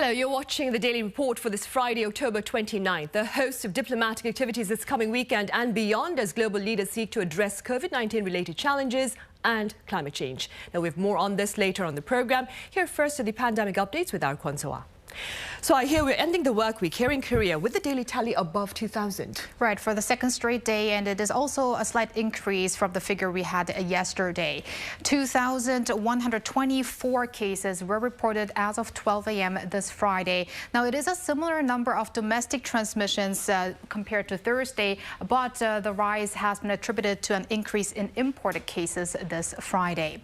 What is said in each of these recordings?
Hello, you're watching the Daily Report for this Friday, October 29th. The host of diplomatic activities this coming weekend and beyond as global leaders seek to address COVID-19 related challenges and climate change. Now, we have more on this later on the program. Here first are the pandemic updates with our Kwon So-ah. So I hear we're ending the work week here in Korea with the daily tally above 2,000. Right, for the second straight day, and it is also a slight increase from the figure we had yesterday. 2,124 cases were reported as of 12 a.m. this Friday. Now, it is a similar number of domestic transmissions compared to Thursday, but the rise has been attributed to an increase in imported cases this Friday.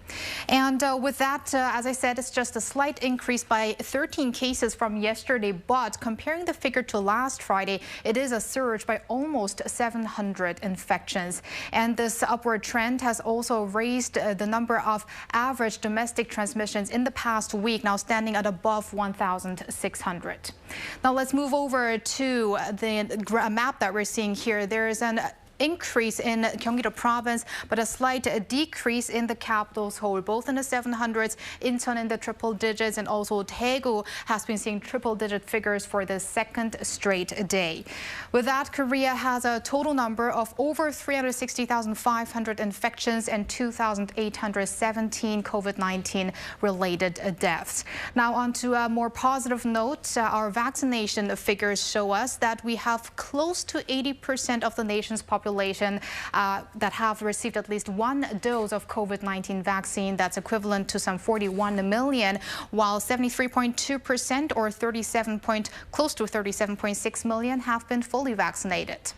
And with that, as I said, it's just a slight increase by 13 cases from yesterday, but comparing the figure to last Friday, it is a surge by almost 700 infections. And this upward trend has also raised the number of average domestic transmissions in the past week, now standing at above 1,600. Now let's move over to the map that we're seeing here. There is an increase in Gyeonggi-do province, but a slight decrease in the capital Seoul, both in the 700s, Incheon in the triple digits, and also Daegu has been seeing triple-digit figures for the second straight day. With that, Korea has a total number of over 360,500 infections and 2,817 COVID-19 related deaths. Now, on to a more positive note, our vaccination figures show us that we have close to 80% of the nation's population that have received at least one dose of COVID-19 vaccine. That's equivalent to some 41 million, while 73.2% or close to 37.6 million have been fully vaccinated.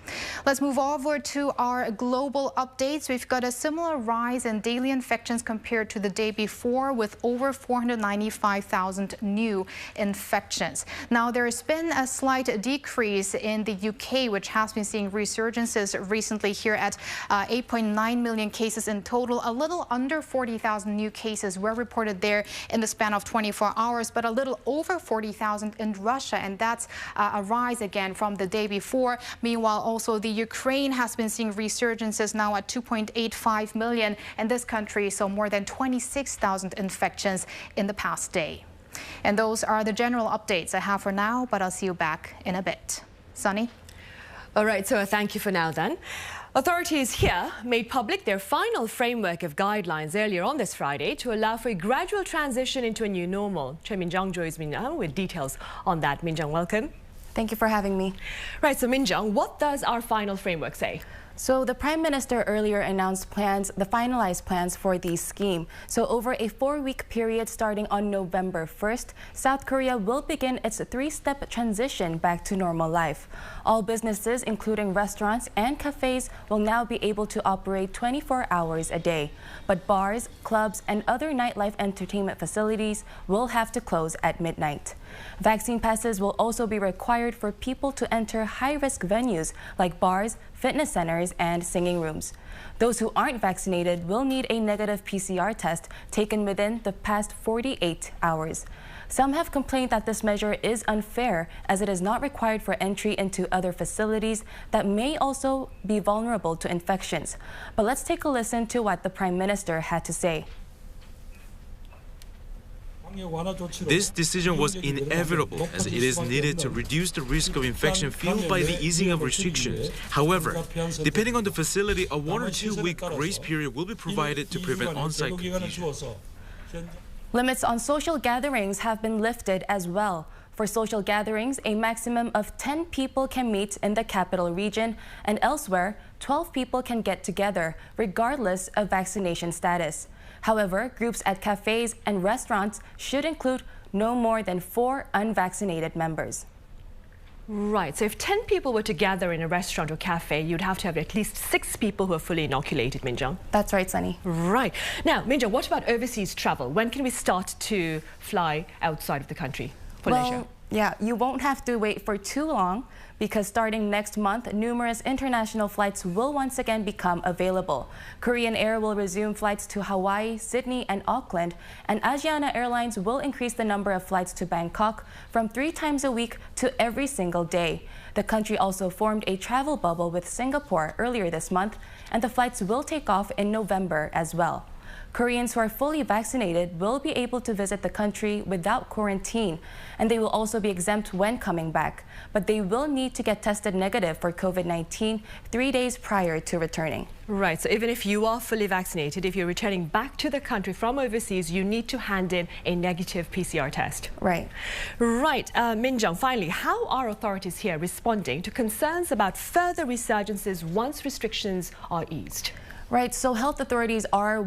Let's move over to our global updates. We've got a similar rise in daily infections compared to the day before, with over 495,000 new infections. Now, there has been a slight decrease in the UK, which has been seeing resurgences recently here at 8.9 million cases in total. A little under 40,000 new cases were reported there in the span of 24 hours, but a little over 40,000 in Russia, and that's a rise again from the day before. Meanwhile, also the Ukraine has been seeing resurgences now at 2.85 million in this country, so more than 26,000 infections in the past day. And those are the general updates I have for now, but I'll see you back in a bit. Sunny? All right, so thank you for now then. Authorities here made public their final framework of guidelines earlier on this Friday to allow for a gradual transition into a new normal. Choi Min-jung joins me now with details on that. Min-jung, welcome. Thank you for having me. Right, so Min-jung, what does our final framework say? So the Prime Minister earlier announced the finalized plans for the scheme. So over a 4-week period starting on November 1st, South Korea will begin its 3-step transition back to normal life. All businesses, including restaurants and cafes, will now be able to operate 24 hours a day. But bars, clubs, and other nightlife entertainment facilities will have to close at midnight. Vaccine passes will also be required for people to enter high-risk venues like bars, fitness centers, and singing rooms. Those who aren't vaccinated will need a negative PCR test taken within the past 48 hours. Some have complained that this measure is unfair, as it is not required for entry into other facilities that may also be vulnerable to infections. But let's take a listen to what the Prime Minister had to say. This decision was inevitable, as it is needed to reduce the risk of infection fueled by the easing of restrictions. However, depending on the facility, a 1 or 2 week grace period will be provided to prevent on-site confusion. Limits on social gatherings have been lifted as well. For social gatherings, a maximum of 10 people can meet in the capital region, and elsewhere, 12 people can get together, regardless of vaccination status. However, groups at cafes and restaurants should include no more than 4 unvaccinated members. Right, so if 10 people were to gather in a restaurant or cafe, you'd have to have at least 6 people who are fully inoculated, Min-jung. That's right, Sunny. Right. Now, Min-jung, what about overseas travel? When can we start to fly outside of the country for leisure? Yeah, you won't have to wait for too long, because starting next month, numerous international flights will once again become available. Korean Air will resume flights to Hawaii, Sydney, and Auckland, and Asiana Airlines will increase the number of flights to Bangkok from 3 times a week to every single day. The country also formed a travel bubble with Singapore earlier this month, and the flights will take off in November as well. Koreans who are fully vaccinated will be able to visit the country without quarantine, and they will also be exempt when coming back. But they will need to get tested negative for COVID-19 3 days prior to returning. Right, so even if you are fully vaccinated, if you're returning back to the country from overseas, you need to hand in a negative PCR test. Right. Right, Min-jung, finally, how are authorities here responding to concerns about further resurgences once restrictions are eased? Right, so health authorities are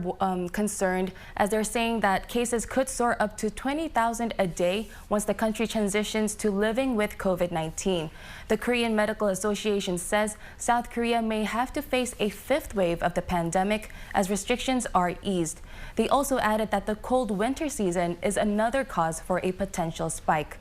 concerned as they're saying that cases could soar up to 20,000 a day once the country transitions to living with COVID-19. The Korean Medical Association says South Korea may have to face a fifth wave of the pandemic as restrictions are eased. They also added that the cold winter season is another cause for a potential spike.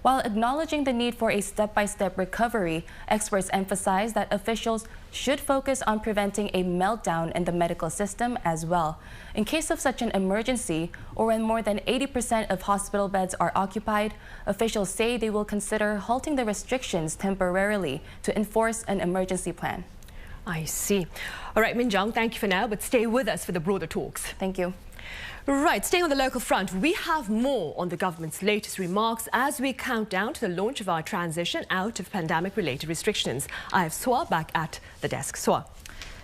While acknowledging the need for a step-by-step recovery, experts emphasize that officials should focus on preventing a meltdown in the medical system as well. In case of such an emergency, or when more than 80% of hospital beds are occupied, officials say they will consider halting the restrictions temporarily to enforce an emergency plan. I see. All right, Min-jung, thank you for now, but stay with us for the broader talks. Thank you. Right, staying on the local front, we have more on the government's latest remarks as we count down to the launch of our transition out of pandemic-related restrictions. I have Swa back at the desk. Swa.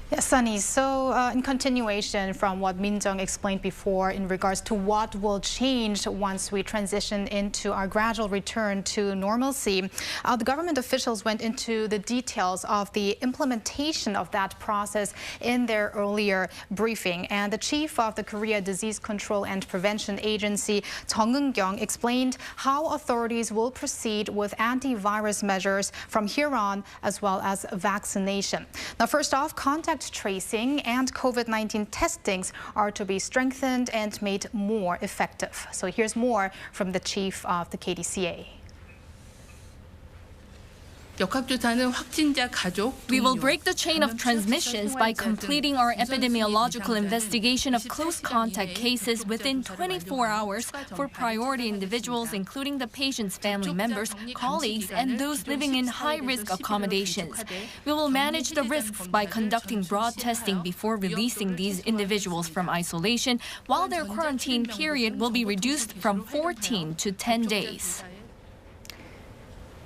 Yes, Sunny. So in continuation from what Min-jung explained before in regards to what will change once we transition into our gradual return to normalcy, the government officials went into the details of the implementation of that process in their earlier briefing. And the chief of the Korea Disease Control and Prevention Agency, Jung Eun-kyung, explained how authorities will proceed with antivirus measures from here on, as well as vaccination. Now, first off, contact tracing and COVID-19 testings are to be strengthened and made more effective. So here's more from the chief of the KDCA. We will break the chain of transmissions by completing our epidemiological investigation of close contact cases within 24 hours for priority individuals, including the patient's family members, colleagues, and those living in high-risk accommodations. We will manage the risks by conducting broad testing before releasing these individuals from isolation, while their quarantine period will be reduced from 14 to 10 days.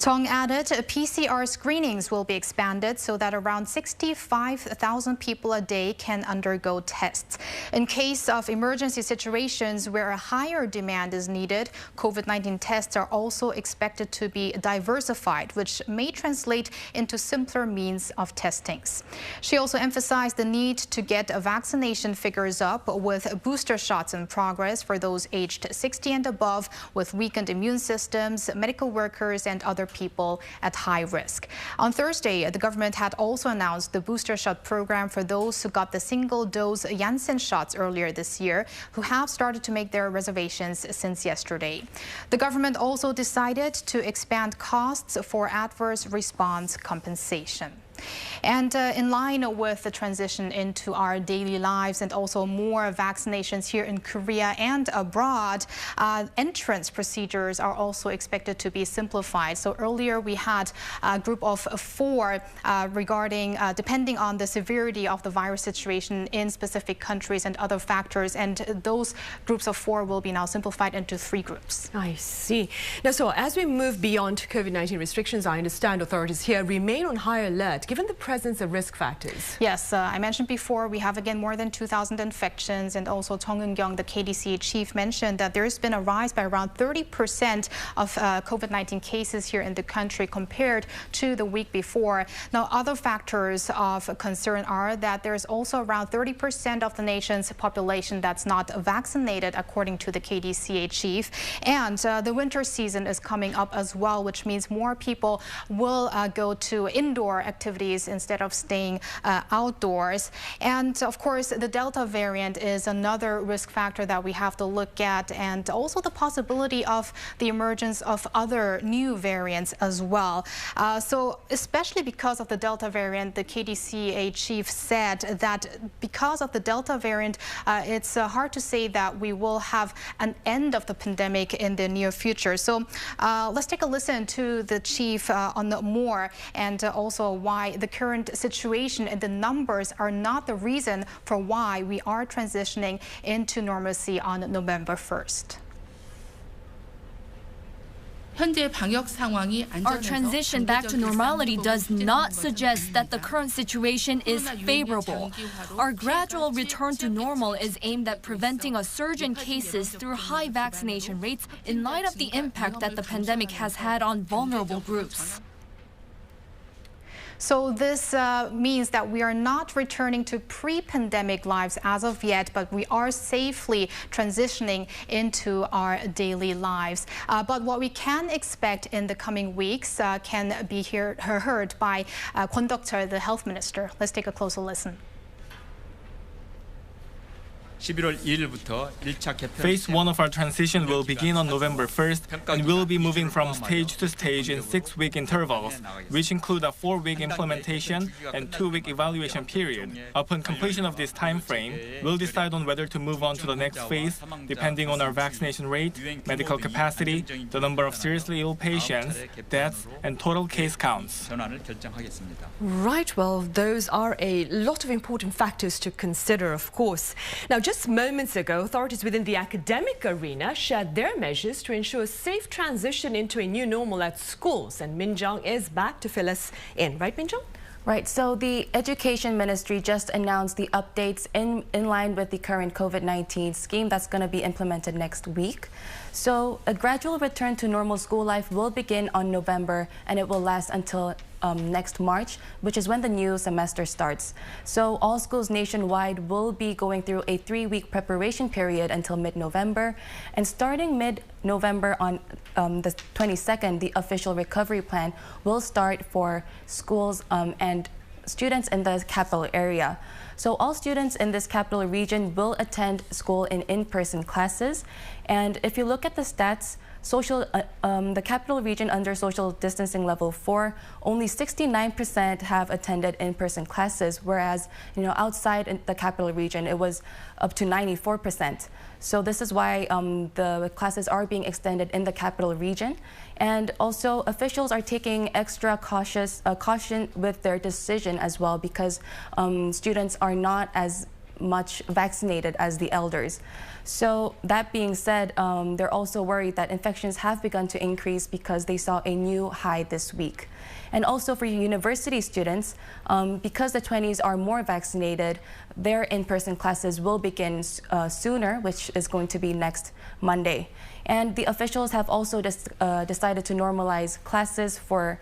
Jung added PCR screenings will be expanded so that around 65,000 people a day can undergo tests. In case of emergency situations where a higher demand is needed, COVID-19 tests are also expected to be diversified, which may translate into simpler means of testings. She also emphasized the need to get vaccination figures up with booster shots in progress for those aged 60 and above with weakened immune systems, medical workers, and other people at high risk. On Thursday, the government had also announced the booster shot program for those who got the single-dose Janssen shots earlier this year, who have started to make their reservations since yesterday. The government also decided to expand costs for adverse response compensation. And in line with the transition into our daily lives and also more vaccinations here in Korea and abroad, entrance procedures are also expected to be simplified. So earlier we had a group of 4 regarding depending on the severity of the virus situation in specific countries and other factors. And those groups of 4 will be now simplified into 3 groups. I see. Now, so as we move beyond COVID-19 restrictions, I understand authorities here remain on high alert given the presence of risk factors. Yes, I mentioned before we have again more than 2,000 infections, and also Jung Eun-kyung, the KDCA chief, mentioned that there's been a rise by around 30% of COVID-19 cases here in the country compared to the week before. Now, other factors of concern are that there's also around 30% of the nation's population that's not vaccinated, according to the KDCA chief. And the winter season is coming up as well, which means more people will go to indoor activities instead of staying outdoors. And of course, the Delta variant is another risk factor that we have to look at, and also the possibility of the emergence of other new variants as well. So especially because of the Delta variant, the KDCA chief said that because of the Delta variant, it's hard to say that we will have an end of the pandemic in the near future. So let's take a listen to the chief on more, and also why why the current situation and the numbers are not the reason for why we are transitioning into normalcy on November 1st. Our transition back to normality does not suggest that the current situation is favorable. Our gradual return to normal is aimed at preventing a surge in cases through high vaccination rates in light of the impact that the pandemic has had on vulnerable groups. So this means that we are not returning to pre-pandemic lives as of yet, but we are safely transitioning into our daily lives. But what we can expect in the coming weeks can be heard by Kwon Duk-cheol, the health minister. Let's take a closer listen. Phase 1 of our transition will begin on November 1st and will be moving from stage to stage in 6-week intervals, which include a 4-week implementation and 2-week evaluation period. Upon completion of this time frame, we'll decide on whether to move on to the next phase, depending on our vaccination rate, medical capacity, the number of seriously ill patients, deaths, and total case counts. Right, well, those are a lot of important factors to consider, of course. Now, just moments ago, authorities within the academic arena shared their measures to ensure a safe transition into a new normal at schools. And Min Jung is back to fill us in. Right, Min Jung? Right, so the Education Ministry just announced the updates in line with the current COVID-19 scheme that's going to be implemented next week. So a gradual return to normal school life will begin on November and it will last until next March, which is when the new semester starts. So all schools nationwide will be going through a 3-week preparation period until mid-November. And starting mid-November on the 22nd, the official recovery plan will start for schools and students in the capital area. So all students in this capital region will attend school in in-person classes. And if you look at the stats, the capital region under social distancing level 4, only 69% have attended in-person classes, whereas outside in the capital region it was up to 94%. So this is why the classes are being extended in the capital region, and also officials are taking extra caution with their decision as well, because students are not as much vaccinated as the elders. So that being said, they're also worried that infections have begun to increase because they saw a new high this week. And also for university students, because the 20s are more vaccinated, their in-person classes will begin sooner, which is going to be next Monday. And the officials have also decided to normalize classes for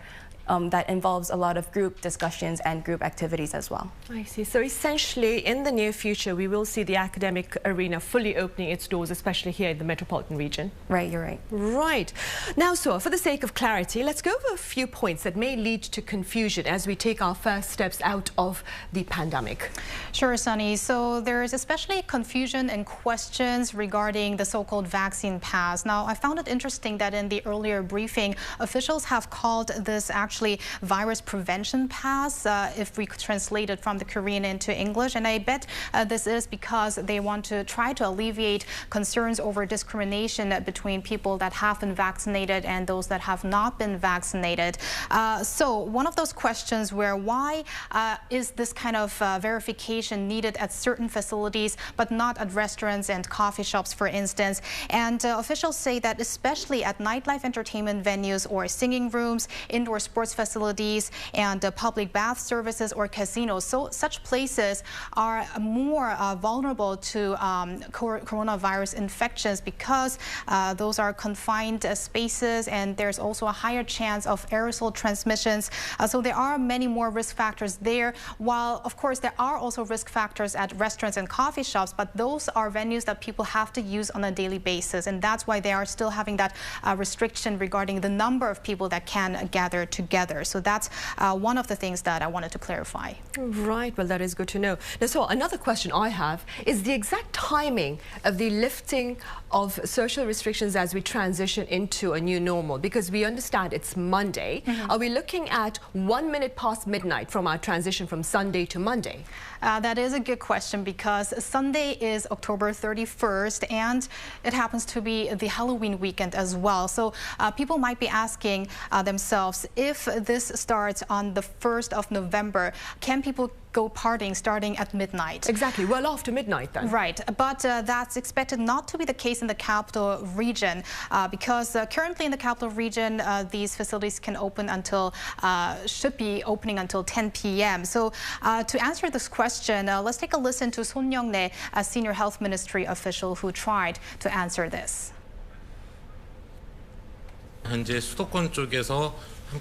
that involves a lot of group discussions and group activities as well. I see. So essentially, in the near future, we will see the academic arena fully opening its doors, especially here in the metropolitan region. Right, you're right. Right. Now, so for the sake of clarity, let's go over a few points that may lead to confusion as we take our first steps out of the pandemic. Sure, Sunny. So there is especially confusion and questions regarding the so-called vaccine pass. Now, I found it interesting that in the earlier briefing, officials have called this actually virus prevention pass, if we could translate it from the Korean into English. And I bet this is because they want to try to alleviate concerns over discrimination between people that have been vaccinated and those that have not been vaccinated. So one of those questions where why is this kind of verification needed at certain facilities but not at restaurants and coffee shops, for instance? And officials say that especially at nightlife entertainment venues or singing rooms, indoor sports facilities, and public bath services or casinos. So such places are more vulnerable to coronavirus infections because those are confined spaces, and there's also a higher chance of aerosol transmissions. So there are many more risk factors there, while of course there are also risk factors at restaurants and coffee shops, but those are venues that people have to use on a daily basis, and that's why they are still having that restriction regarding the number of people that can gather together. So that's one of the things that I wanted to clarify. Right, well, that is good to know. Now, so another question I have is the exact timing of the lifting of social restrictions as we transition into a new normal, because we understand it's Monday. Are we looking at 1 minute past midnight from our transition from Sunday to Monday? That is a good question, because Sunday is October 31st and it happens to be the Halloween weekend as well. So people might be asking themselves if if this starts on the 1st of November, can people go partying starting at midnight? Exactly, well after midnight then. Right, but that's expected not to be the case in the capital region because currently in the capital region, these facilities can open until, should be opening until 10 p.m. So to answer this question, let's take a listen to Son Young-nae, a senior health ministry official who tried to answer this.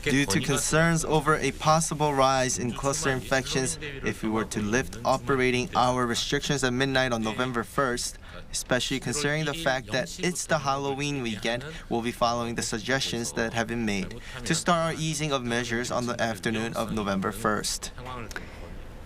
Due to concerns over a possible rise in cluster infections, if we were to lift operating hour restrictions at midnight on November 1st, especially considering the fact that it's the Halloween weekend, we'll be following the suggestions that have been made to start our easing of measures on the afternoon of November 1st.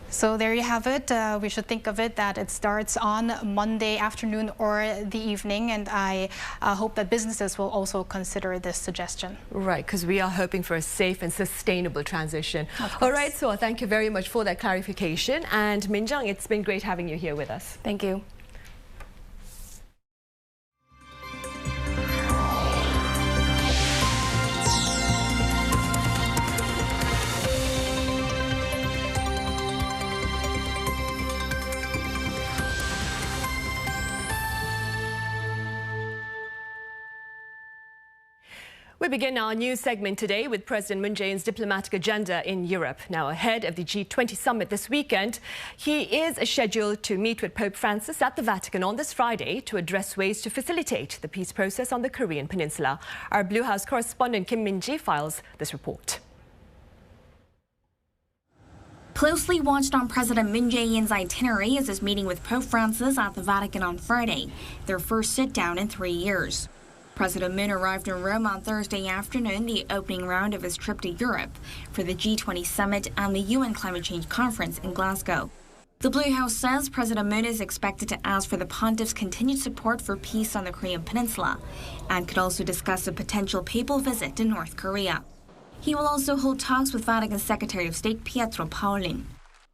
So there you have it. We should think of it that it starts on Monday afternoon or the evening, and I hope that businesses will also consider this suggestion. Right, because we are hoping for a safe and sustainable transition. All right, so thank you very much for that clarification. And Min Jung, it's been great having you here with us. Thank you. We begin our news segment today with President Moon Jae-in's diplomatic agenda in Europe. Now, ahead of the G20 Summit this weekend, he is scheduled to meet with Pope Francis at the Vatican on this Friday to address ways to facilitate the peace process on the Korean Peninsula. Our Blue House correspondent Kim Min-ji files this report. Closely watched on President Moon Jae-in's itinerary is his meeting with Pope Francis at the Vatican on Friday, their first sit-down in 3 years. President Moon arrived in Rome on Thursday afternoon, the opening round of his trip to Europe for the G20 Summit and the UN Climate Change Conference in Glasgow. The Blue House says President Moon is expected to ask for the pontiff's continued support for peace on the Korean Peninsula and could also discuss a potential papal visit to North Korea. He will also hold talks with Vatican Secretary of State Pietro Parolin.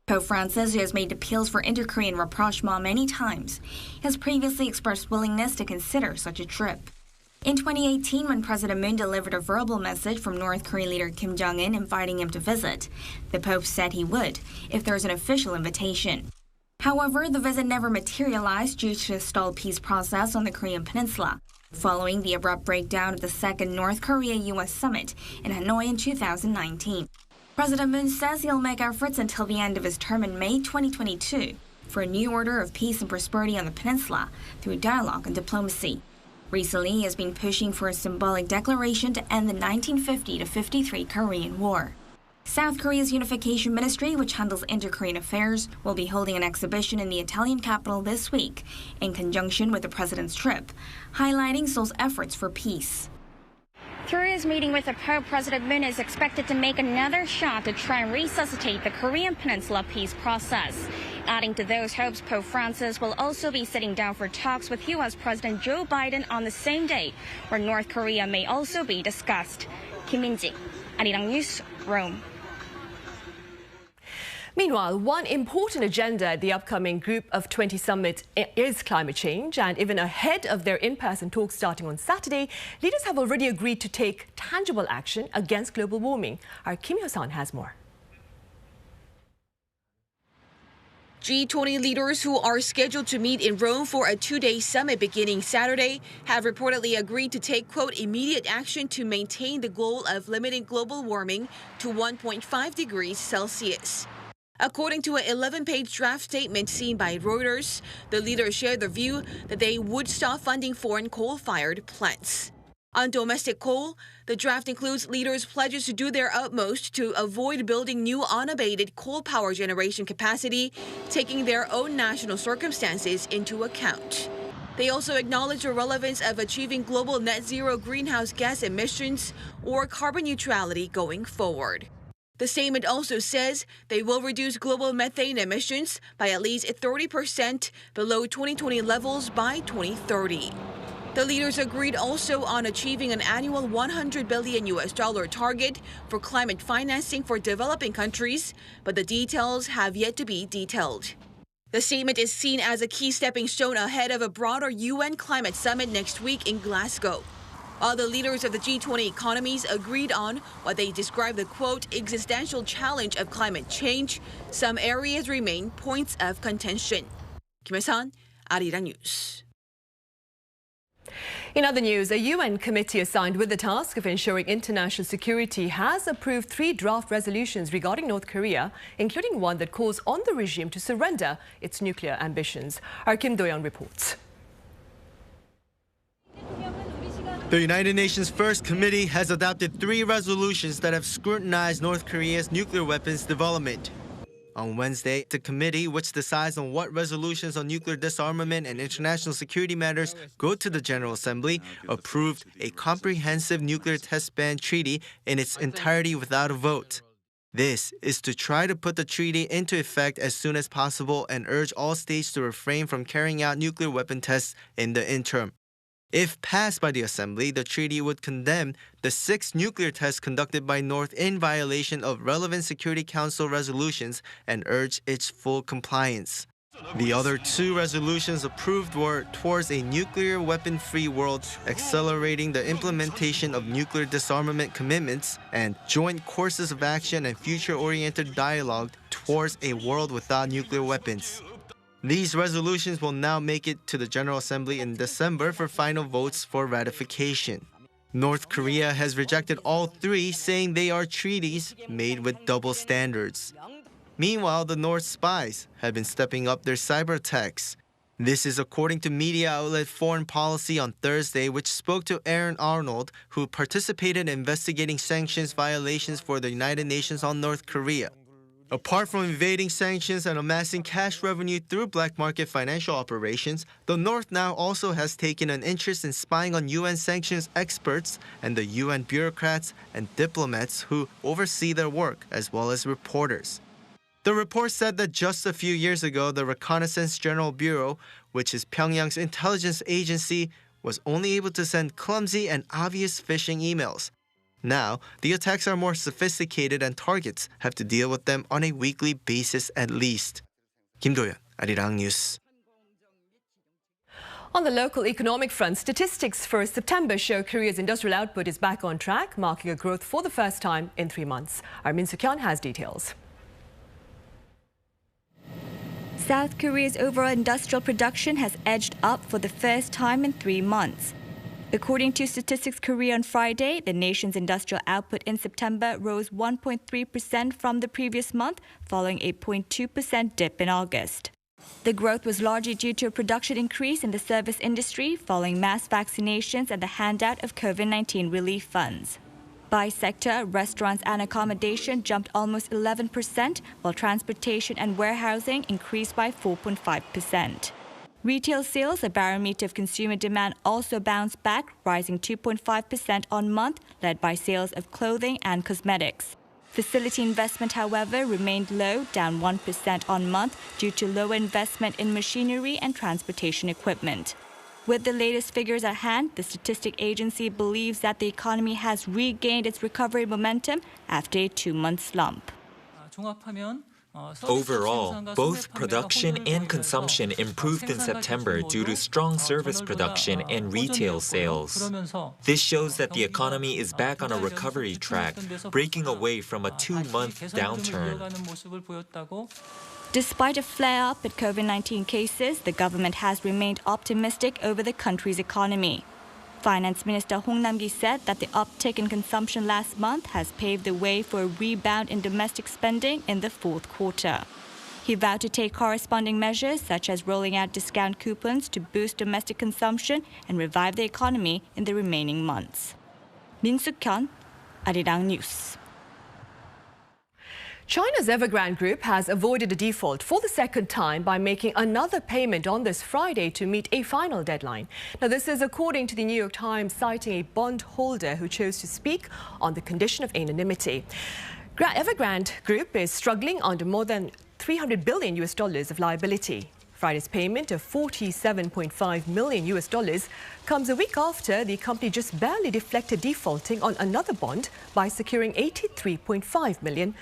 Pope Francis, who has made appeals for inter-Korean rapprochement many times, has previously expressed willingness to consider such a trip. In 2018, when President Moon delivered a verbal message from North Korean leader Kim Jong-un inviting him to visit, the Pope said he would if there is an official invitation. However, the visit never materialized due to a stalled peace process on the Korean Peninsula, following the abrupt breakdown of the second North Korea-US summit in Hanoi in 2019. President Moon says he'll make efforts until the end of his term in May 2022 for a new order of peace and prosperity on the peninsula through dialogue and diplomacy. Recently, he has been pushing for a symbolic declaration to end the 1950-53 Korean War. South Korea's Unification Ministry, which handles inter-Korean affairs, will be holding an exhibition in the Italian capital this week in conjunction with the president's trip, highlighting Seoul's efforts for peace. Through his meeting with the Pope, President Moon is expected to make another shot to try and resuscitate the Korean Peninsula peace process. Adding to those hopes, Pope Francis will also be sitting down for talks with U.S. President Joe Biden on the same day, where North Korea may also be discussed. Kim Min-ji, Arirang News, Rome. Meanwhile, one important agenda at the upcoming Group of 20 Summit is climate change. And even ahead of their in-person talks starting on Saturday, leaders have already agreed to take tangible action against global warming. Our Kim Hyo-san has more. G20 leaders who are scheduled to meet in Rome for a two-day summit beginning Saturday have reportedly agreed to take, quote, immediate action to maintain the goal of limiting global warming to 1.5 degrees Celsius. According to an 11-page draft statement seen by Reuters, the leaders shared the view that they would stop funding foreign coal-fired plants. On domestic coal, the draft includes leaders' pledges to do their utmost to avoid building new unabated coal power generation capacity, taking their own national circumstances into account. They also acknowledge the relevance of achieving global net zero greenhouse gas emissions or carbon neutrality going forward. The statement also says they will reduce global methane emissions by at least 30% below 2020 levels by 2030. The leaders agreed also on achieving an annual $100 billion target for climate financing for developing countries, but the details have yet to be detailed. The statement is seen as a key stepping stone ahead of a broader UN climate summit next week in Glasgow. While the leaders of the G20 economies agreed on what they described the, quote, existential challenge of climate change, some areas remain points of contention. Kim Hye-sun, Arirang News. In other news, a UN committee assigned with the task of ensuring international security has approved 3 draft resolutions regarding North Korea, including one that calls on the regime to surrender its nuclear ambitions. Our Kim Do-yeon reports. The United Nations First Committee has adopted 3 resolutions that have scrutinized North Korea's nuclear weapons development. On Wednesday, the committee, which decides on what resolutions on nuclear disarmament and international security matters go to the General Assembly, approved a comprehensive nuclear test ban treaty in its entirety without a vote. This is to try to put the treaty into effect as soon as possible and urge all states to refrain from carrying out nuclear weapon tests in the interim. If passed by the Assembly, the treaty would condemn the 6 nuclear tests conducted by North in violation of relevant Security Council resolutions and urge its full compliance. The other 2 resolutions approved were towards a nuclear weapon-free world, accelerating the implementation of nuclear disarmament commitments, and joint courses of action and future-oriented dialogue towards a world without nuclear weapons. These resolutions will now make it to the General Assembly in December for final votes for ratification. North Korea has rejected all 3, saying they are treaties made with double standards. Meanwhile, the North spies have been stepping up their cyber attacks. This is according to media outlet Foreign Policy on Thursday, which spoke to Aaron Arnold, who participated in investigating sanctions violations for the United Nations on North Korea. Apart from evading sanctions and amassing cash revenue through black market financial operations, the North now also has taken an interest in spying on UN sanctions experts and the UN bureaucrats and diplomats who oversee their work, as well as reporters. The report said that just a few years ago, the Reconnaissance General Bureau, which is Pyongyang's intelligence agency, was only able to send clumsy and obvious phishing emails. Now, the attacks are more sophisticated and targets have to deal with them on a weekly basis at least. Kim Do-yeon, Arirang News. On the local economic front, statistics for September show Korea's industrial output is back on track, marking a growth for the first time in 3 months. Our Min Suk-hyun has details. South Korea's overall industrial production has edged up for the first time in 3 months. According to Statistics Korea on Friday, the nation's industrial output in September rose 1.3% from the previous month, following a 0.2% dip in August. The growth was largely due to a production increase in the service industry following mass vaccinations and the handout of COVID-19 relief funds. By sector, restaurants and accommodation jumped almost 11%, while transportation and warehousing increased by 4.5%. Retail sales, a barometer of consumer demand, also bounced back, rising 2.5% on month, led by sales of clothing and cosmetics. Facility investment, however, remained low, down 1% on month due to lower investment in machinery and transportation equipment. With the latest figures at hand, the statistic agency believes that the economy has regained its recovery momentum after a 2-month slump. Overall, both production and consumption improved in September due to strong service production and retail sales. This shows that the economy is back on a recovery track, breaking away from a 2-month downturn. Despite a flare-up in COVID-19 cases, the government has remained optimistic over the country's economy. Finance Minister Hong Nam-gi said that the uptick in consumption last month has paved the way for a rebound in domestic spending in the 4th quarter. He vowed to take corresponding measures such as rolling out discount coupons to boost domestic consumption and revive the economy in the remaining months. Min Suk-hyun, Arirang News. China's Evergrande Group has avoided a default for the second time by making another payment on this Friday to meet a final deadline. Now, this is according to the New York Times, citing a bondholder who chose to speak on the condition of anonymity. Evergrande Group is struggling under more than $300 billion of liability. Friday's payment of $47.5 million comes a week after the company just barely deflected defaulting on another bond by securing $83.5 million.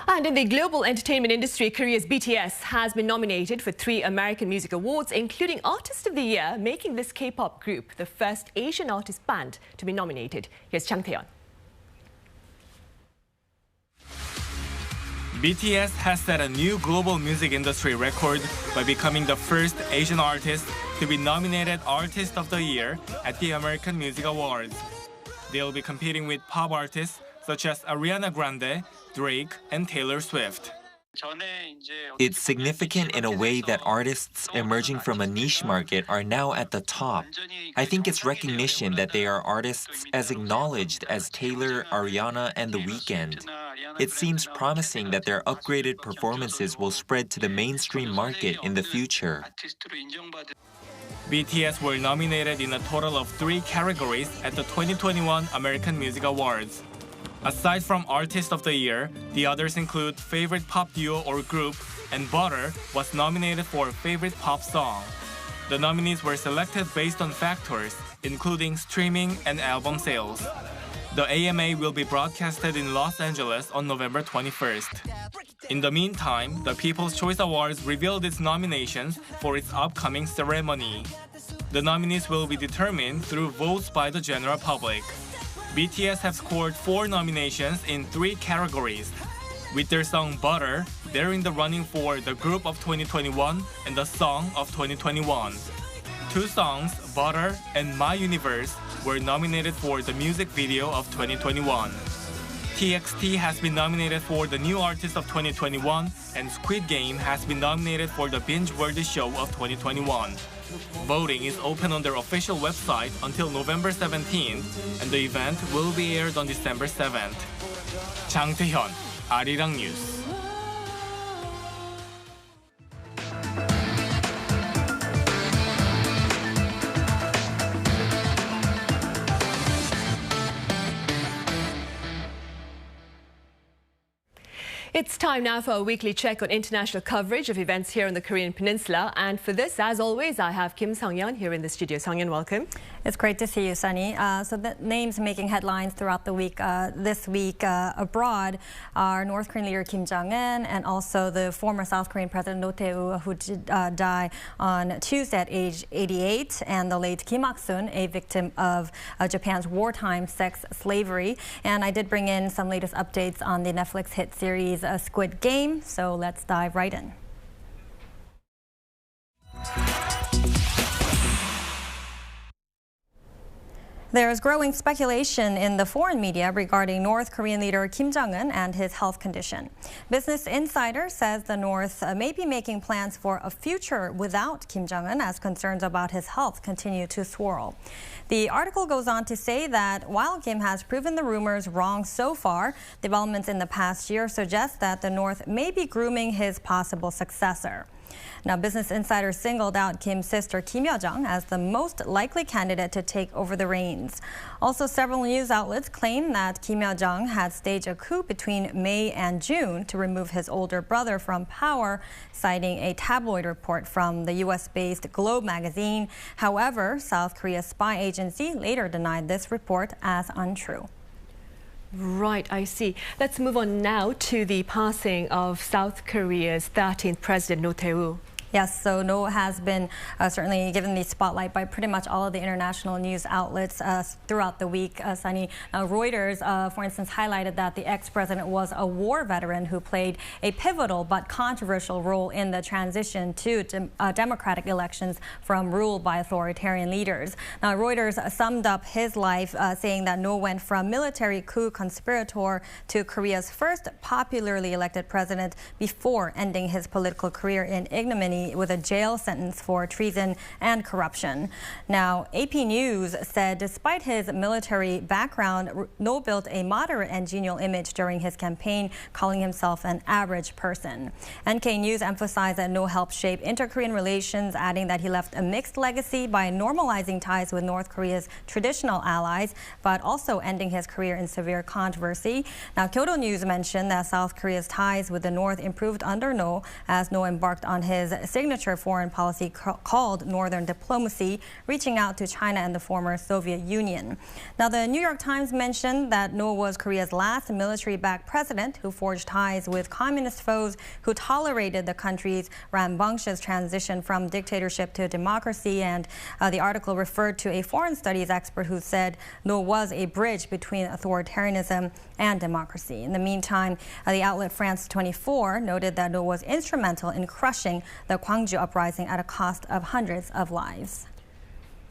And in the global entertainment industry, Korea's BTS has been nominated for 3 American Music Awards, including Artist of the Year, making this K-pop group the first Asian artist band to be nominated. Here's Chang Tae-yeon. BTS has set a new global music industry record by becoming the first Asian artist to be nominated Artist of the Year at the American Music Awards. They'll be competing with pop artists such as Ariana Grande, Drake, and Taylor Swift. It's significant in a way that artists emerging from a niche market are now at the top. I think it's recognition that they are artists as acknowledged as Taylor, Ariana, and The Weeknd. It seems promising that their upgraded performances will spread to the mainstream market in the future. BTS were nominated in a total of 3 categories at the 2021 American Music Awards. Aside from Artist of the Year, the others include Favorite Pop Duo or Group, and Butter was nominated for Favorite Pop Song. The nominees were selected based on factors, including streaming and album sales. The AMA will be broadcasted in Los Angeles on November 21st. In the meantime, the People's Choice Awards revealed its nominations for its upcoming ceremony. The nominees will be determined through votes by the general public. BTS have scored 4 nominations in 3 categories. With their song Butter, they're in the running for the Group of 2021 and the Song of 2021. 2 songs, Butter and My Universe, were nominated for the music video of 2021. TXT has been nominated for the New Artist of 2021, and Squid Game has been nominated for the Binge-Worthy Show of 2021. Voting is open on their official website until November 17th, and the event will be aired on December 7th. Chang Tae-yeon, Arirang News. It's time now for a weekly check on international coverage of events here on the Korean Peninsula. And for this, as always, I have Kim Sung-yeon here in the studio. Sung-yeon, welcome. It's great to see you, Sunny. So the names making headlines throughout the week, this week abroad, are North Korean leader Kim Jong-un and also the former South Korean President Roh Tae-woo, who did die on Tuesday at age 88, and the late Kim Ok-sun, a victim of Japan's wartime sex slavery. And I did bring in some latest updates on the Netflix hit series Squid Game, so let's dive right in. There is growing speculation in the foreign media regarding North Korean leader Kim Jong-un and his health condition. Business Insider says the North may be making plans for a future without Kim Jong-un as concerns about his health continue to swirl. The article goes on to say that while Kim has proven the rumors wrong so far, developments in the past year suggest that the North may be grooming his possible successor. Now, Business Insider singled out Kim's sister Kim Yo-jong as the most likely candidate to take over the reins. Also, several news outlets claim that Kim Yo-jong had staged a coup between May and June to remove his older brother from power, citing a tabloid report from the U.S.-based Globe magazine. However, South Korea's spy agency later denied this report as untrue. Right, I see. Let's move on now to the passing of South Korea's 13th president, Roh Tae-woo. Yes, so Roh has been certainly given the spotlight by pretty much all of the international news outlets throughout the week, Sunny. Reuters, for instance, highlighted that the ex-president was a war veteran who played a pivotal but controversial role in the transition to democratic elections from rule by authoritarian leaders. Now, Reuters summed up his life saying that Roh went from military coup conspirator to Korea's first popularly elected president before ending his political career in ignominy with a jail sentence for treason and corruption. Now, AP News said despite his military background, Roh built a moderate and genial image during his campaign, calling himself an average person. NK News emphasized that Roh helped shape inter-Korean relations, adding that he left a mixed legacy by normalizing ties with North Korea's traditional allies, but also ending his career in severe controversy. Now, Kyodo News mentioned that South Korea's ties with the North improved under Roh as Roh embarked on his signature foreign policy called Northern Diplomacy, reaching out to China and the former Soviet Union. Now, the New York Times mentioned that No was Korea's last military-backed president who forged ties with communist foes who tolerated the country's rambunctious transition from dictatorship to democracy. And the article referred to a foreign studies expert who said No was a bridge between authoritarianism and democracy. In the meantime, the outlet France 24 noted that No was instrumental in crushing the Gwangju uprising at a cost of hundreds of lives.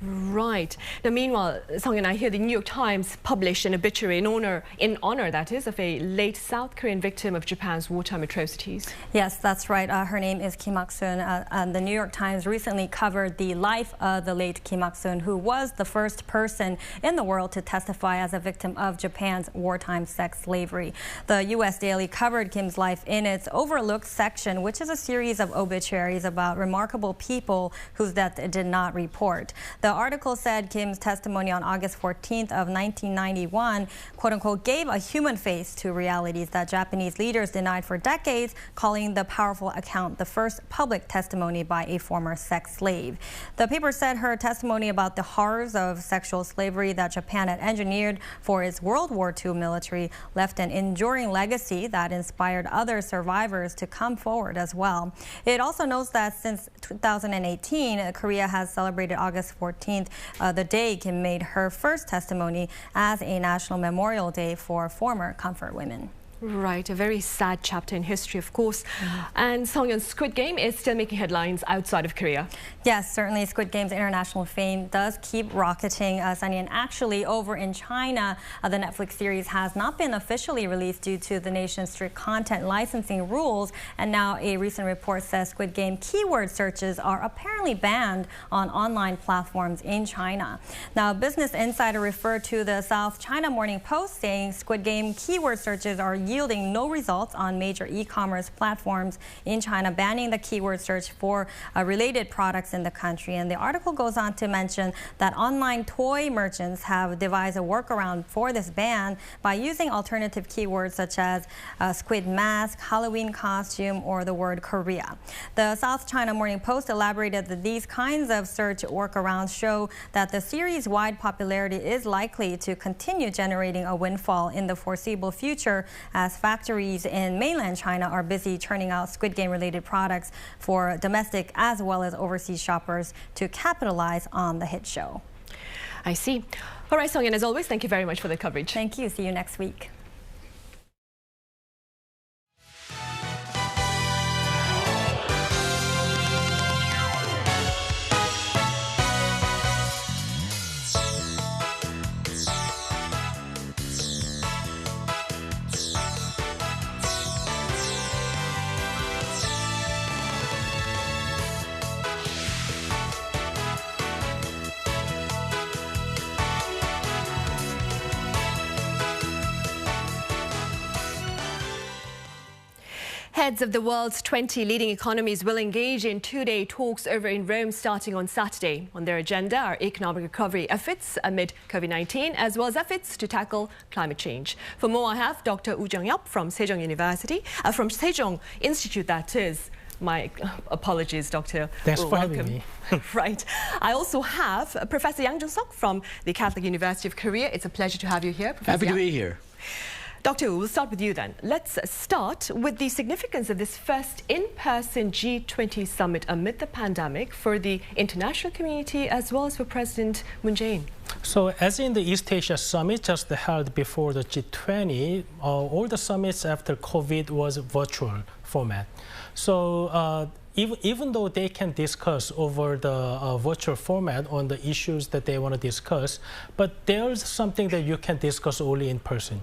Right. Now, meanwhile, Song and I hear the New York Times published an obituary in honor, that is, of a late South Korean victim of Japan's wartime atrocities. Yes, that's right. Her name is Kim Ok-sun. The New York Times recently covered the life of the late Kim Ok-sun, who was the first person in the world to testify as a victim of Japan's wartime sex slavery. The U.S. Daily covered Kim's life in its Overlooked section, which is a series of obituaries about remarkable people whose death it did not report. The article said Kim's testimony on August 14th of 1991, quote-unquote, gave a human face to realities that Japanese leaders denied for decades, calling the powerful account the first public testimony by a former sex slave. The paper said her testimony about the horrors of sexual slavery that Japan had engineered for its World War II military left an enduring legacy that inspired other survivors to come forward as well. It also notes that since 2018, Korea has celebrated August 14th, the day Kim made her first testimony as a national memorial day for former comfort women. Right, a very sad chapter in history, of course. And Songyeon, Squid Game is still making headlines outside of Korea. Yes, certainly Squid Game's international fame does keep rocketing, Sunny. And actually, over in China, the Netflix series has not been officially released due to the nation's strict content licensing rules. And now a recent report says Squid Game keyword searches are apparently banned on online platforms in China. Now, Business Insider referred to the South China Morning Post, saying Squid Game keyword searches are yielding no results on major e-commerce platforms in China, banning the keyword search for related products in the country. And the article goes on to mention that online toy merchants have devised a workaround for this ban by using alternative keywords such as squid mask, Halloween costume, or the word Korea. The South China Morning Post elaborated that these kinds of search workarounds show that the series' wide popularity is likely to continue generating a windfall in the foreseeable future, as factories in mainland China are busy churning out Squid Game-related products for domestic as well as overseas shoppers to capitalize on the hit show. I see. All right, Songyeon, as always, thank you very much for the coverage. Thank you. See you next week. Heads of the world's 20 leading economies will engage in two-day talks over in Rome starting on Saturday. On their agenda are economic recovery efforts amid COVID-19, as well as efforts to tackle climate change. For more, I have Dr. WooJungYeop from Sejong University, from Sejong Institute, that is. My apologies, Doctor. Thanks for having me. Right. I also have Professor Yang Jung-sok from the Catholic University of Korea. It's a pleasure to have you here, Professor Happy to Yang. be here. Dr. Wu, we'll start with you then. Let's start with the significance of this first in-person G20 summit amid the pandemic for the international community as well as for President Moon Jae-in. So as in the East Asia Summit just held before the G20, all the summits after COVID was virtual format. So even though they can discuss over the virtual format on the issues that they want to discuss, but there's something that you can discuss only in person.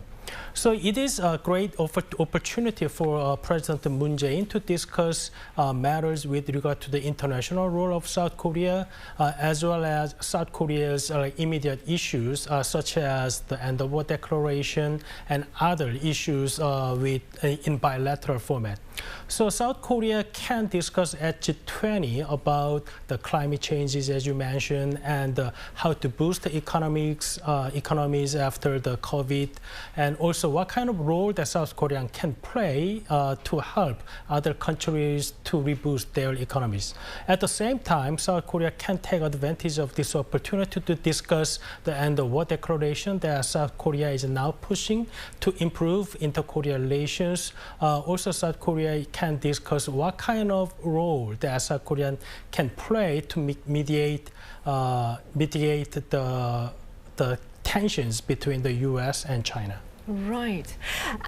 So it is a great opportunity for President Moon Jae-in to discuss matters with regard to the international role of South Korea, as well as South Korea's immediate issues, such as the end-of-war declaration and other issues in bilateral format. So South Korea can discuss at G20 about the climate changes, as you mentioned, and how to boost the economies after the COVID, and also what kind of role that South Korea can play to help other countries to reboost their economies. At the same time, South Korea can take advantage of this opportunity to discuss the end of war declaration that South Korea is now pushing to improve inter-Korea relations. Also, South Korea can discuss what kind of role that South Korea can play to mitigate the tensions between the U.S. and China. Right.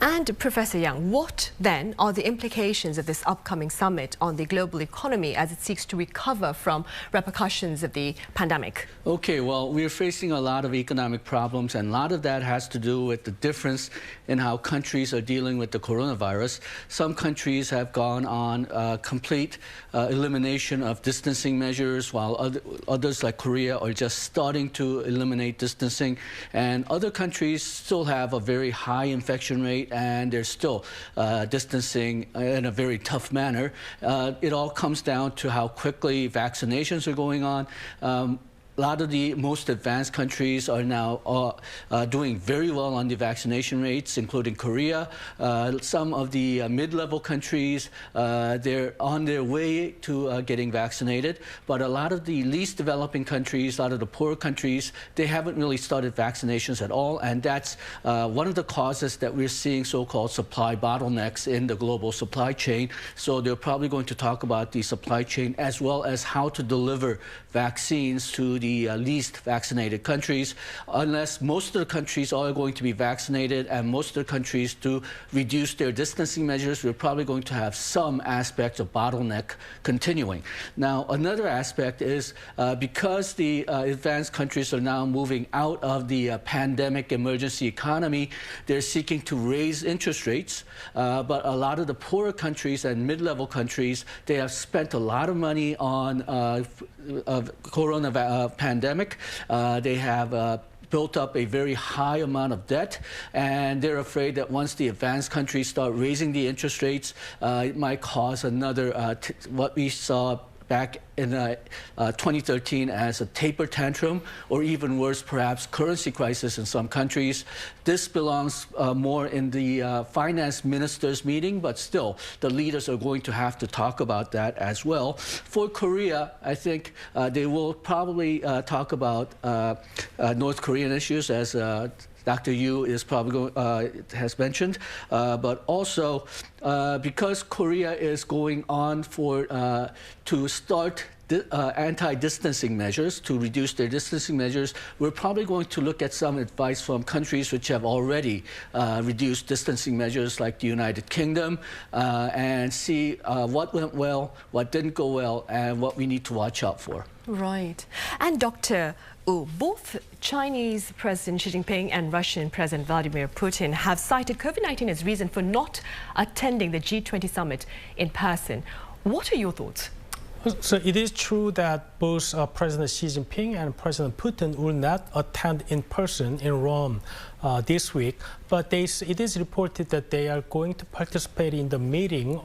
And Professor Yang, what then are the implications of this upcoming summit on the global economy as it seeks to recover from repercussions of the pandemic? Okay, well, we're facing a lot of economic problems, and a lot of that has to do with the difference in how countries are dealing with the coronavirus. Some countries have gone on complete elimination of distancing measures, while others like Korea are just starting to eliminate distancing, and other countries still have a very high infection rate, and they're still distancing in a very tough manner. It all comes down to how quickly vaccinations are going on. A lot of the most advanced countries are now doing very well on the vaccination rates, including Korea. Some of the mid-level countries, they're on their way to getting vaccinated. But a lot of the least developing countries, a lot of the poorer countries, they haven't really started vaccinations at all. And that's one of the causes that we're seeing so-called supply bottlenecks in the global supply chain. So they're probably going to talk about the supply chain as well as how to deliver vaccines to the least vaccinated countries. Unless most of the countries are going to be vaccinated and most of the countries to reduce their distancing measures, we're probably going to have some aspects of bottleneck continuing. Now, another aspect is because the advanced countries are now moving out of the pandemic emergency economy, they're seeking to raise interest rates. But a lot of the poorer countries and mid-level countries, they have spent a lot of money on corona pandemic. They have built up a very high amount of debt, and they're afraid that once the advanced countries start raising the interest rates, it might cause another, what we saw back in 2013 as a taper tantrum, or even worse, perhaps currency crisis in some countries. This belongs more in the finance ministers meeting, but still, the leaders are going to have to talk about that as well. For Korea, I think they will probably talk about North Korean issues, as Dr. Yu is probably has mentioned, but also because Korea is going on to start anti-distancing measures, to reduce their distancing measures, we're probably going to look at some advice from countries which have already reduced distancing measures, like the United Kingdom, and see what went well, what didn't go well, and what we need to watch out for. Right. And Dr. Both Chinese President Xi Jinping and Russian President Vladimir Putin have cited COVID-19 as reason for not attending the G20 summit in person. What are your thoughts? So it is true that both President Xi Jinping and President Putin will not attend in person in Rome this week, but it is reported that they are going to participate in the meeting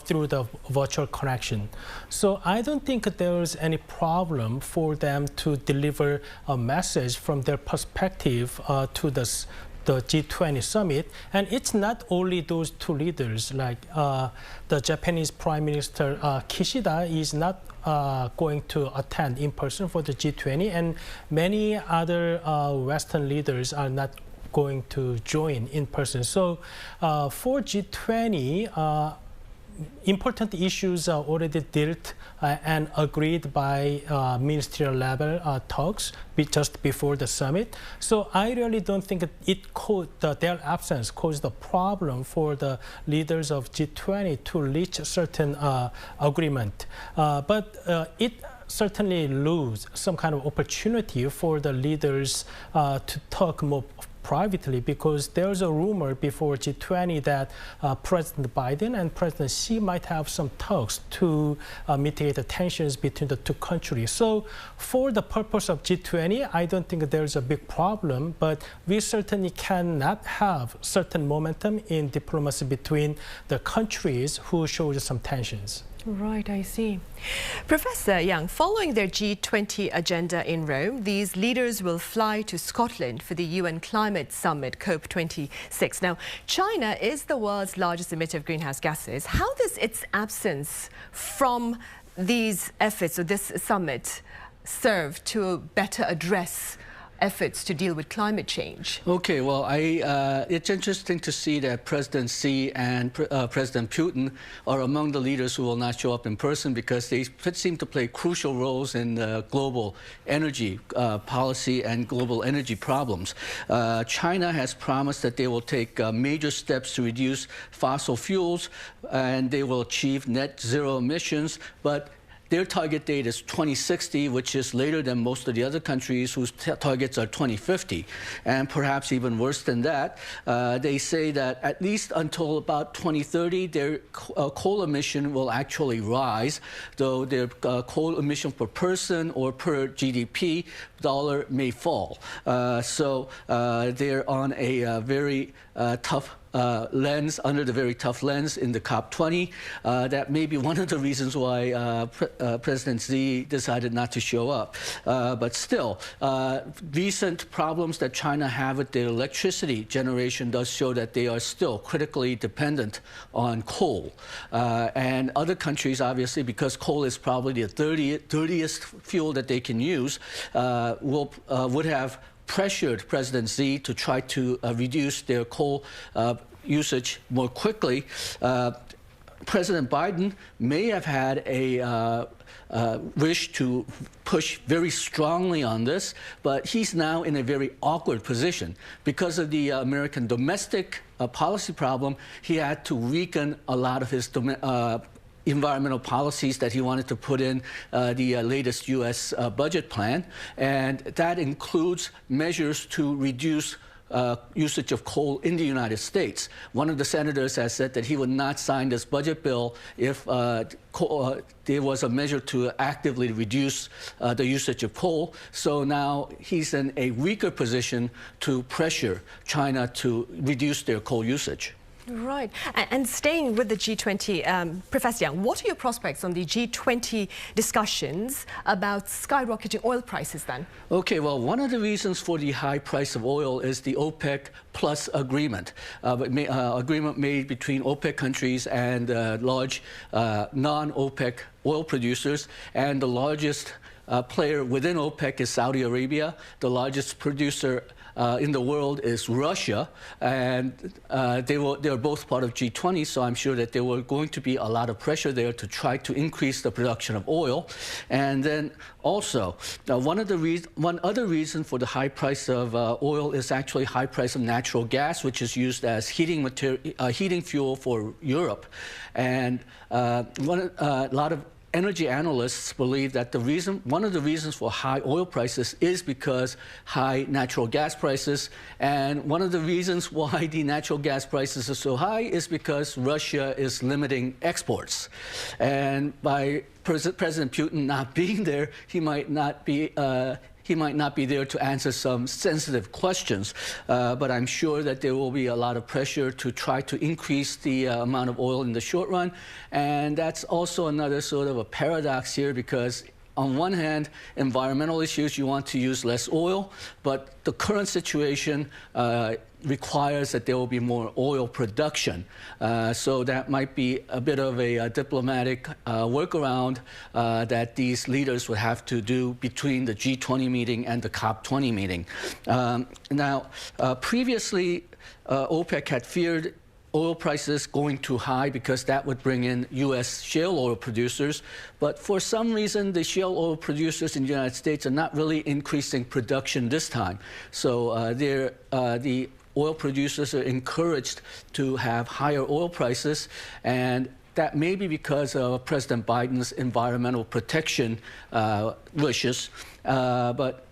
through the virtual connection. So I don't think there is any problem for them to deliver a message from their perspective to the G20 summit. And it's not only those two leaders, like the Japanese Prime Minister Kishida is not going to attend in person for the G20, and many other Western leaders are not going to join in person. So for G20, important issues are already dealt and agreed by ministerial level talks just before the summit. So I really don't think their absence caused a problem for the leaders of G20 to reach a certain agreement. But it certainly lose some kind of opportunity for the leaders to talk more privately, because there's a rumor before G20 that President Biden and President Xi might have some talks to mitigate the tensions between the two countries. So for the purpose of G20, I don't think there's a big problem, but we certainly cannot have certain momentum in diplomacy between the countries who show some tensions. Right, I see. Professor Yang, following their G20 agenda in Rome, these leaders will fly to Scotland for the UN Climate Summit, COP26. Now, China is the world's largest emitter of greenhouse gases. How does its absence from these efforts or this summit serve to better address efforts to deal with climate change? Okay, well, it's interesting to see that President Xi and President Putin are among the leaders who will not show up in person, because they seem to play crucial roles in global energy policy and global energy problems. China has promised that they will take major steps to reduce fossil fuels, and they will achieve net zero emissions, but their target date is 2060, which is later than most of the other countries whose targets are 2050. And perhaps even worse than that, they say that at least until about 2030, their coal emission will actually rise, though their coal emission per person or per GDP dollar may fall. So they're on a very tough lens, under the very tough lens in the COP20. That may be one of the reasons why President Xi decided not to show up. But still, recent problems that China have with their electricity generation does show that they are still critically dependent on coal. And other countries, obviously, because coal is probably the dirtiest fuel that they can use, would have pressured President Xi to try to reduce their coal usage more quickly. President Biden may have had a wish to push very strongly on this, but he's now in a very awkward position. Because of the American domestic policy problem, he had to weaken a lot of his environmental policies that he wanted to put in the latest U.S. budget plan, and that includes measures to reduce usage of coal in the United States. One of the senators has said that he would not sign this budget bill if there was a measure to actively reduce the usage of coal. So now he's in a weaker position to pressure China to reduce their coal usage. Right. And staying with the G20, Professor Yang, what are your prospects on the G20 discussions about skyrocketing oil prices then? Okay, well, one of the reasons for the high price of oil is the OPEC Plus agreement, agreement made between OPEC countries and large non-OPEC oil producers, and the largest player within OPEC is Saudi Arabia. The largest producer in the world is Russia, and they're both part of G20, so I'm sure that there were going to be a lot of pressure there to try to increase the production of oil. And then also, one other reason for the high price of oil is actually high price of natural gas, which is used as heating fuel for Europe. And a lot of energy analysts believe that one of the reasons for high oil prices is because high natural gas prices, and one of the reasons why the natural gas prices are so high is because Russia is limiting exports. And by President Putin not being there, he might not be there to answer some sensitive questions, but I'm sure that there will be a lot of pressure to try to increase the amount of oil in the short run. And that's also another sort of a paradox here, because on one hand, environmental issues, you want to use less oil, but the current situation requires that there will be more oil production. So that might be a bit of a diplomatic workaround that these leaders would have to do between the G20 meeting and the COP20 meeting. Now, previously, OPEC had feared oil prices going too high because that would bring in U.S. shale oil producers. But for some reason, the shale oil producers in the United States are not really increasing production this time. So the oil producers are encouraged to have higher oil prices, and that may be because of President Biden's environmental protection wishes. But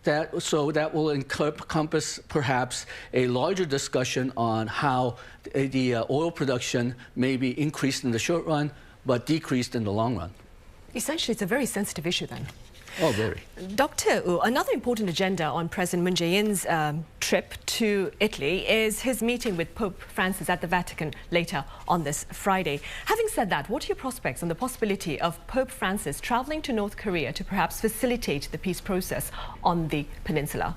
that will encompass perhaps a larger discussion on how the oil production may be increased in the short run, but decreased in the long run. Essentially, it's a very sensitive issue then. Oh, very. Dr. Wu, another important agenda on President Moon Jae-in's trip to Italy is his meeting with Pope Francis at the Vatican later on this Friday. Having said that, what are your prospects on the possibility of Pope Francis traveling to North Korea to perhaps facilitate the peace process on the peninsula?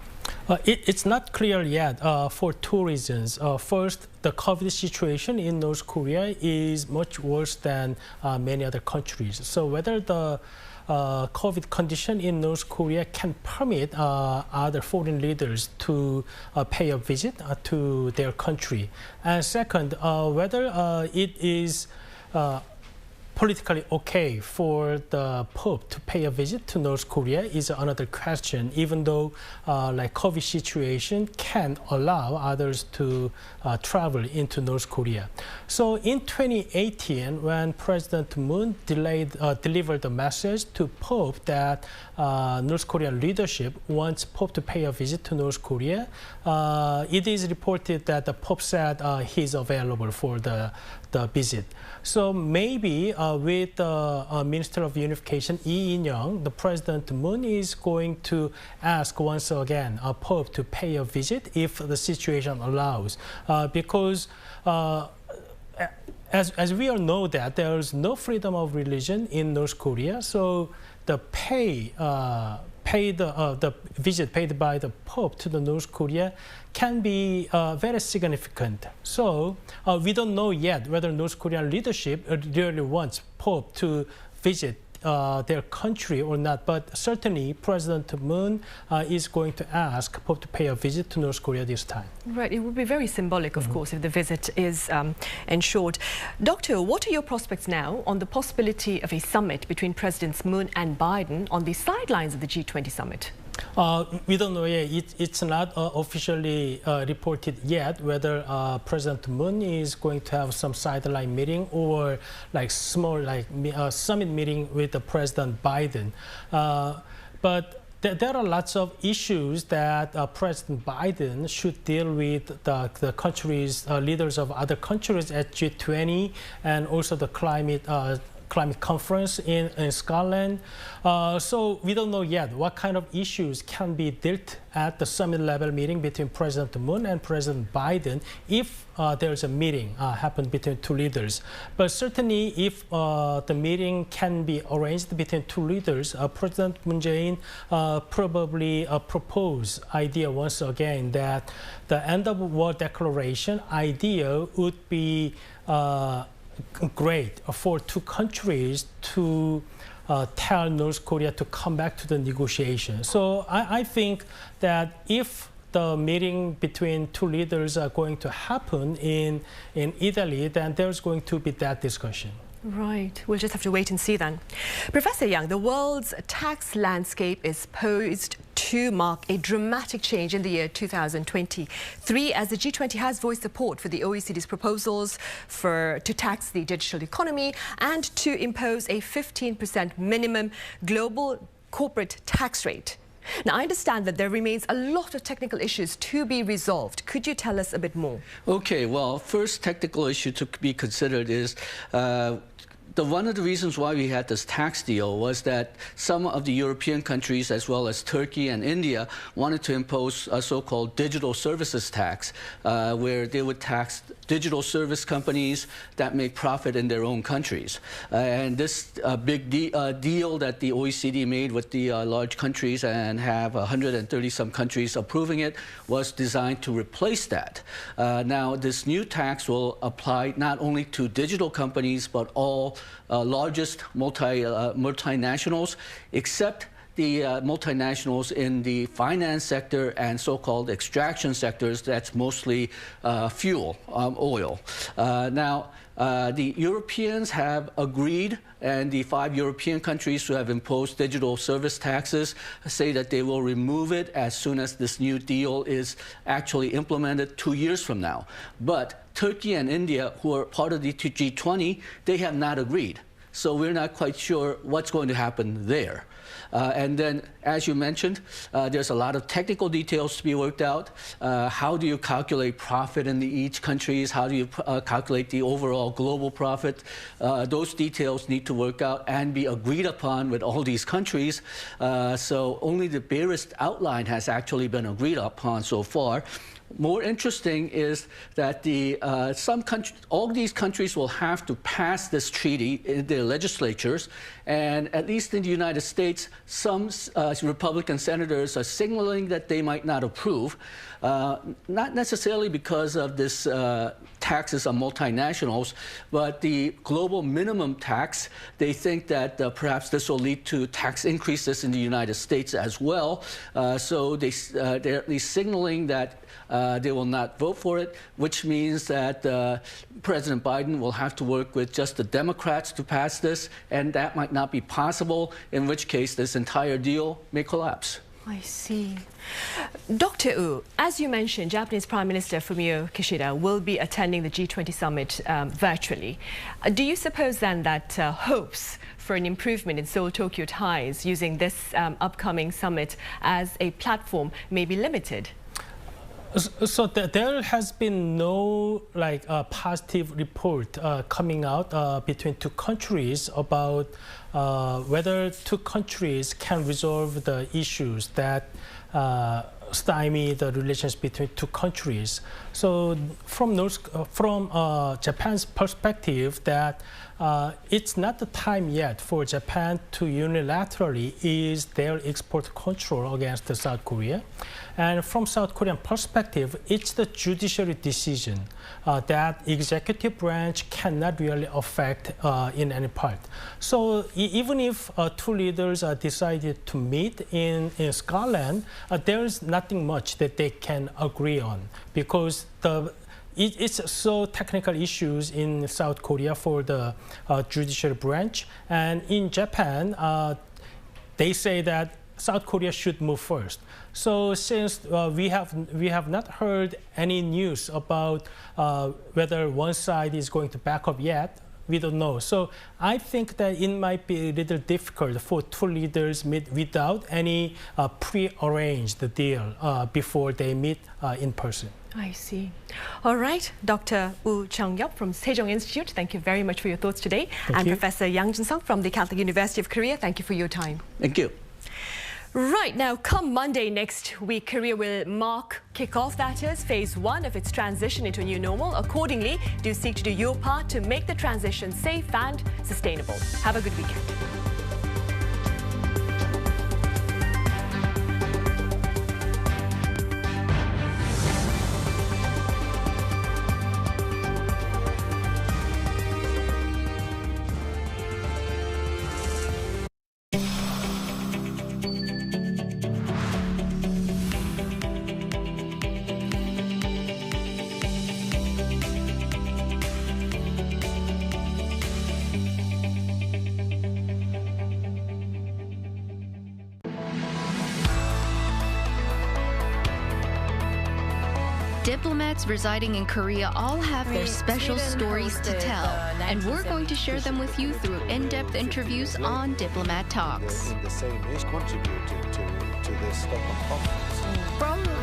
It's not clear yet for two reasons. First, the COVID situation in North Korea is much worse than many other countries. So whether the COVID condition in North Korea can permit other foreign leaders to pay a visit to their country. And second, whether it is politically okay for the Pope to pay a visit to North Korea is another question, even though like COVID situation can allow others to travel into North Korea. So in 2018, when President Moon delivered a message to Pope that North Korean leadership wants Pope to pay a visit to North Korea, it is reported that the Pope said he's available for the visit. So maybe with the Minister of Unification, Lee In-young, the President Moon is going to ask once again Pope to pay a visit if the situation allows. Because as we all know that there is no freedom of religion in North Korea, so the the visit paid by the Pope to the North Korea can be very significant. So we don't know yet whether North Korean leadership really wants Pope to visit their country or not, but certainly President Moon is going to ask Pope to pay a visit to North Korea this time. Right, it would be very symbolic, of course, if the visit is ensured. Doctor, what are your prospects now on the possibility of a summit between Presidents Moon and Biden on the sidelines of the G20 Summit? We don't know yet. It's not officially reported yet whether President Moon is going to have some sideline meeting or like small summit meeting with the President Biden. But there are lots of issues that President Biden should deal with the countries, leaders of other countries at G20 and also the climate conference in Scotland. So we don't know yet what kind of issues can be dealt at the summit level meeting between President Moon and President Biden if there's a meeting happen between two leaders. But certainly if the meeting can be arranged between two leaders, President Moon Jae-in probably propose idea once again that the end of war declaration idea would be great for two countries to tell North Korea to come back to the negotiation. So I think that if the meeting between two leaders are going to happen in Italy, then there's going to be that discussion. Right. We'll just have to wait and see then. Professor Yang, the world's tax landscape is poised to mark a dramatic change in the year 2023 as the G20 has voiced support for the OECD's proposals to tax the digital economy and to impose a 15% minimum global corporate tax rate. Now, I understand that there remains a lot of technical issues to be resolved. Could you tell us a bit more? Okay, well, first technical issue to be considered is one of the reasons why we had this tax deal was that some of the European countries, as well as Turkey and India, wanted to impose a so-called digital services tax, where they would tax digital service companies that make profit in their own countries. And this big deal that the OECD made with the large countries and have 130-some countries approving it was designed to replace that. Now, this new tax will apply not only to digital companies, but all largest multinationals, except the multinationals in the finance sector and so-called extraction sectors. That's mostly fuel, oil. Now, the Europeans have agreed, and the 5 European countries who have imposed digital service taxes say that they will remove it as soon as this new deal is actually implemented 2 years from now. But Turkey and India, who are part of the G20, they have not agreed. so we're not quite sure what's going to happen there. And then, as you mentioned, there's a lot of technical details to be worked out. How do you calculate profit in each countries? How do you calculate the overall global profit? Those details need to work out and be agreed upon with all these countries. So only the barest outline has actually been agreed upon so far. More interesting is that all these countries will have to pass this treaty in their legislatures, and at least in the United States, some Republican senators are signaling that they might not approve, not necessarily because of this taxes on multinationals, but the global minimum tax. They think that perhaps this will lead to tax increases in the United States as well. So they're at least signaling that they will not vote for it, which means that President Biden will have to work with just the Democrats to pass this, and that might not be possible, in which case this entire deal may collapse. I see. Dr. Woo, as you mentioned, Japanese Prime Minister Fumio Kishida will be attending the G20 Summit virtually. Do you suppose then that hopes for an improvement in Seoul-Tokyo ties using this upcoming summit as a platform may be limited? So there has been no positive report coming out between two countries about whether two countries can resolve the issues that stymie the relations between two countries. So from Japan's perspective, that it's not the time yet for Japan to unilaterally ease their export control against South Korea. And from South Korean perspective, it's the judiciary decision that executive branch cannot really affect in any part. So even if two leaders decided to meet in Scotland, there's nothing much that they can agree on, because it's so technical issues in South Korea for the judicial branch. And in Japan, they say that South Korea should move first. So since we have not heard any news about whether one side is going to back up yet, we don't know. So I think that it might be a little difficult for two leaders meet without any pre-arranged deal before they meet in person. I see. All right, Dr. WooJungYeop from Sejong Institute, thank you very much for your thoughts today. Thank you. Professor Yang Jin-sung from the Catholic University of Korea, thank you for your time. Thank you. Right, now come Monday next week, Korea will kick off, that is, phase 1 of its transition into a new normal. Accordingly, do seek to do your part to make the transition safe and sustainable. Have a good weekend. Diplomats residing in Korea all have their special stories to tell, and we're going to share them with you through in-depth interviews on Diplomat Talks.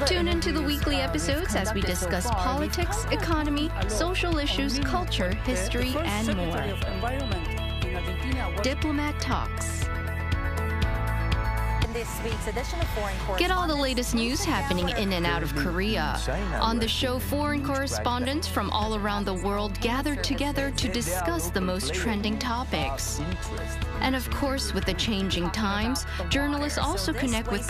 Tune into the weekly episodes as we discuss politics, economy, social issues, culture, history, and more. Diplomat Talks. This week's edition of Foreign Correspondents. Get all the latest news happening in and out of Korea. On the show, foreign correspondents from all around the world gathered together to discuss the most trending topics. And of course, with the changing times, journalists also connect with